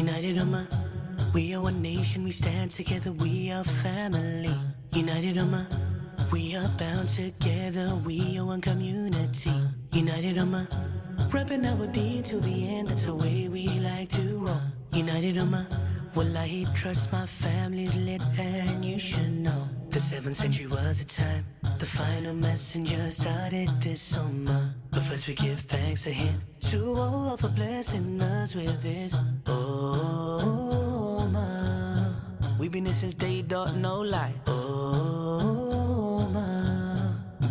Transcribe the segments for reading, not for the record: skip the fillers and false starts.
United we are one nation, we stand together, we are family. United we are bound together, we are one community. United repping our deen till the end, that's the way we like to roll. United wallahi, trust my family's lit and you should know. The 7th century was a time the final messenger started this ummah. But first we give thanks to him, to Allah for blessing us with this ummah. We've been here since day dot, no lie. Ummah.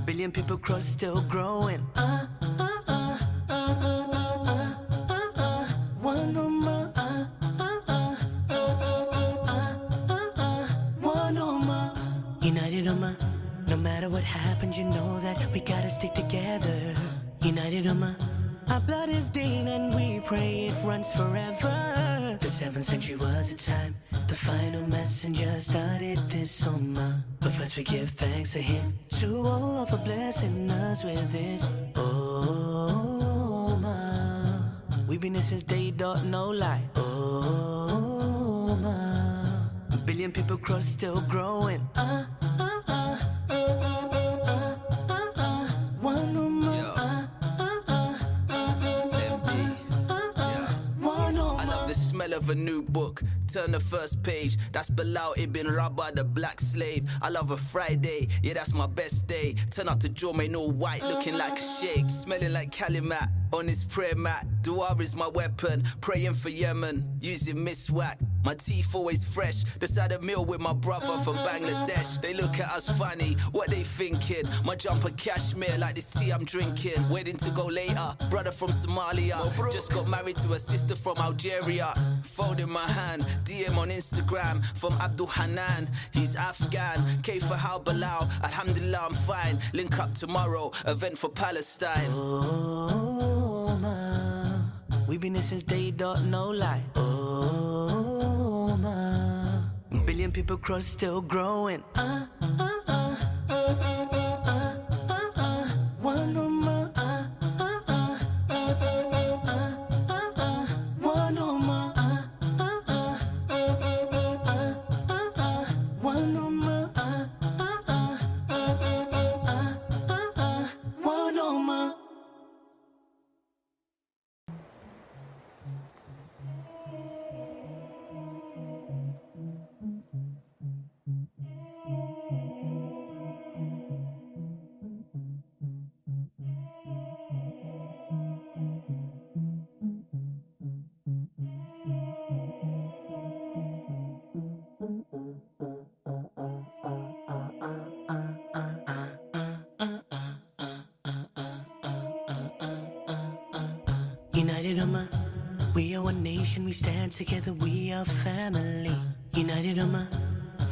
Billion people cross, still growing. One ummah. One ummah. United no matter what happens, you know that we gotta stick together. United our blood is deen and we pray it runs forever. The 7th century was a time the final messenger started this ummah. But first we give thanks to him, to Allah for blessing us with this ummah. We've been here since day dot, no lie. Ummah. Billion people cross, still growing. One ummah. Smell of a new book, turn the first page. That's Bilal ibn Rabah, the black slave. I love a Friday, yeah, that's my best day. Turn up to Jome, all white, looking like a sheikh, smelling like Kalimat on his prayer mat. Dua is my weapon, praying for Yemen, using miswak. My teeth always fresh. Just had a meal with my brother from Bangladesh. They look at us funny, what they thinking? My jumper cashmere like this tea I'm drinking. Waiting to go later, brother from Somalia. Just got married to a sister from Algeria. Phone in my hand, DM on Instagram from Abdul Hanan. He's Afghan, K for how Bilal. Alhamdulillah, I'm fine. Link up tomorrow, event for Palestine. Oh, ma. We've been here since day dot, no lie. Oh, ma. Billion people cross, still growing. One ummah. One ummah. One ummah. One ummah. United we are one nation, we stand together, we are family. United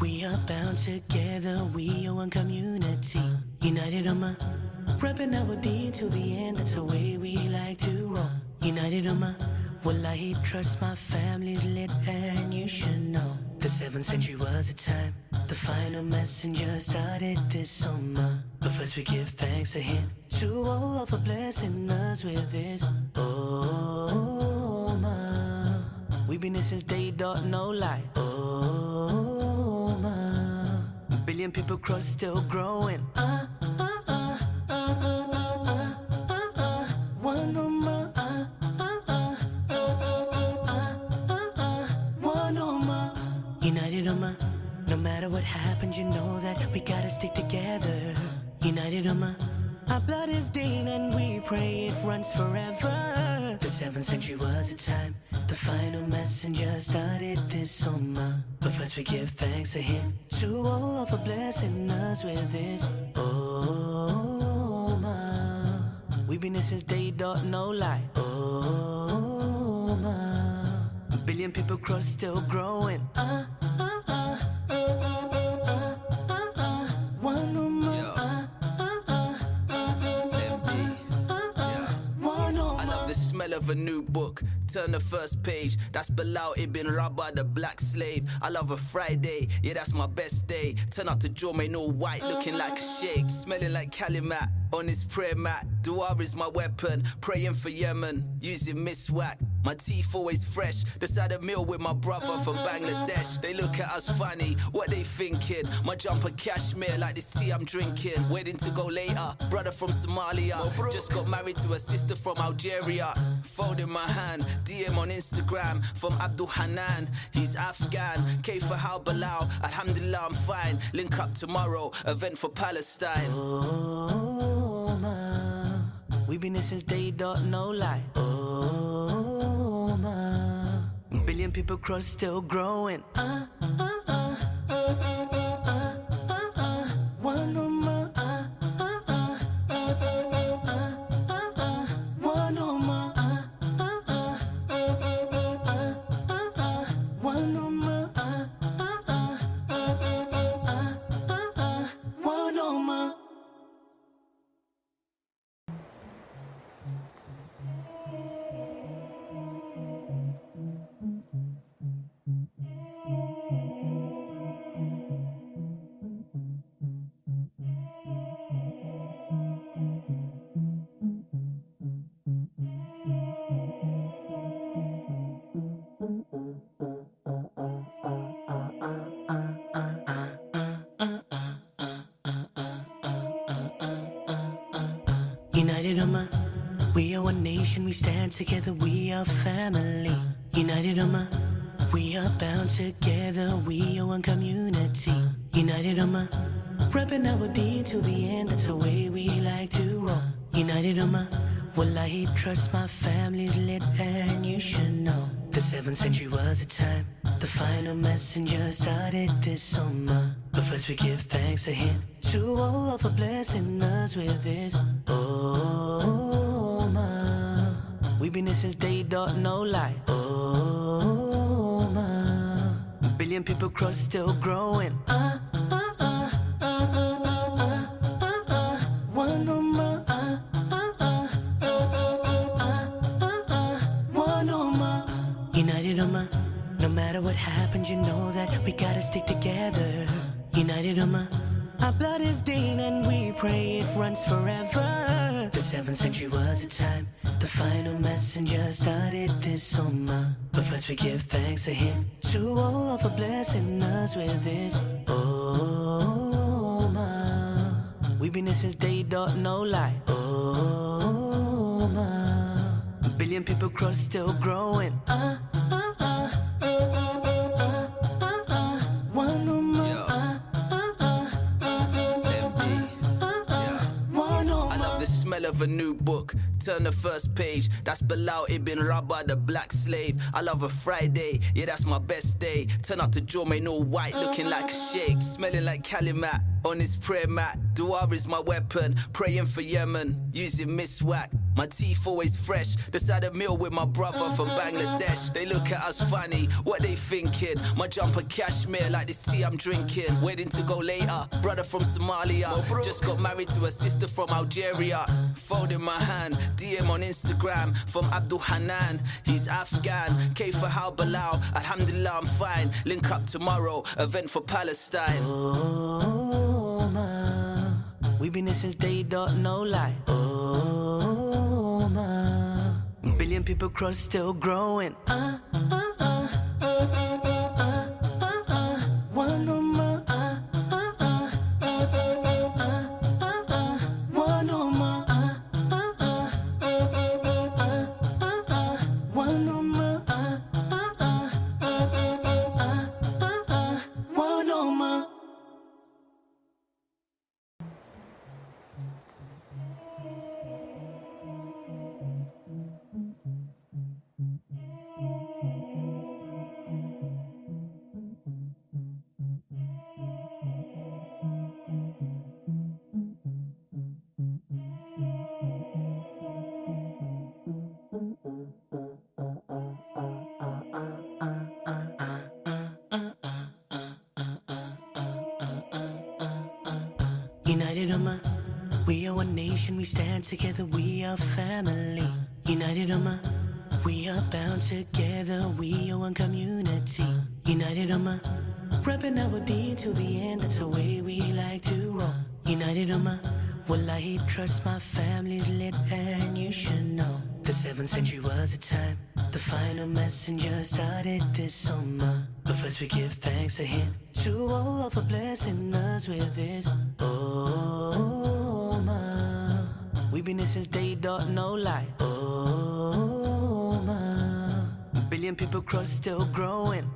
we are bound together, we are one community. United repping our deen till the end, that's the way we like to roll. United wallahi, trust my family's lit and you should know. The 7th century was a time the final messenger started this ummah. But first we give thanks to him, to Allah for blessing us with this ummah. We've been here since day dot, no lie. Ummah. Billion people cross, still growing. One ummah. One ummah. United no matter what happens, you know that we gotta stick together. United our blood is deen and we pray it runs forever. The 7th century was a time the final messenger started this ummah. But first we give thanks to him, to Allah for blessing us with this ummah. We've been here since day dot, no lie. Ummah. Billion people cross, still growing. One ummah. Smell of a new book, turn the first page. That's Bilal ibn Rabah, the black slave. I love a Friday, yeah, that's my best day. Turn up to Jome, no white, looking like a sheikh, smelling like Kalimat on his prayer mat. Dua is my weapon, praying for Yemen, using miswak. My teeth always fresh. Just had a meal with my brother from Bangladesh. They look at us funny, what they thinking? My jumper cashmere like this tea I'm drinking. Waiting to go later, brother from Somalia. Just got married to a sister from Algeria. Phone in my hand, DM on Instagram from Abdul Hanan. He's Afghan, K for how Bilal. Alhamdulillah, I'm fine. Link up tomorrow, event for Palestine. Oh, ma, we've been here since day dot, no lie. Oh, ma, billion people cross, still growing. One on my, one on my, one on my, one on my. United Ummah, we are one nation, we stand together, we are family. United Ummah, we are bound together, we are one community. United Ummah, repping our deen till the end, that's the way we like to roll. United Ummah, wallahi, trust my family's lit and you should know. The 7th century was a time, the final messenger started this ummah. But first we give thanks to him, to Allah for blessing us with this. Oh, ma, we've been here since day dot, no lie. Oh, ma, billion people cross, still growing. One on my, one on my. United Ummah, no matter what happens, you know that we gotta stick together. United Ummah, our blood is Deen and we pray it runs forever. The 7th century was a time, the final messenger started this ummah. But first we give thanks to him, to Allah for blessing us with this. Oh, ma, we've been here since day dot, no lie. Oh, ma, billion people cross, still growing. One on my, one on I love the smell of a new book. Turn the first page. That's Bilal ibn Rabah, the black slave. I love a Friday, yeah, that's my best day. Turn up to Jome, no white, looking like a sheikh, smelling like Kalimat on his prayer mat. Dua is my weapon, praying for Yemen, using miswak. My teeth always fresh. Just had a meal with my brother from Bangladesh. They look at us funny, what they thinking? My jumper cashmere like this tea I'm drinking. Waiting to go later, brother from Somalia. Just got married to a sister from Algeria. Phone in my hand, DM on Instagram from Abdul Hanan. He's Afghan, K for how Bilal. Alhamdulillah, I'm fine. Link up tomorrow, event for Palestine. Oh, ma, we've been here since day dot, no lie. Oh, ma, billion people cross, still growing. One on my, one on my, one on my, one on my. United Ummah, we are one nation, we stand together, we are family. United Ummah, We are bound together, we are one community. United Ummah, rapping our deen till the end, that's the way we like to roll. United Ummah, wallahi, trust my family's lit and you should know. The 7th century was a time, the final messenger started this Ummah. But first we give thanks to him, to Allah for blessing us with this Ummah. We've been here since day dot, no lie. Ummah. Billion people cross, still growing.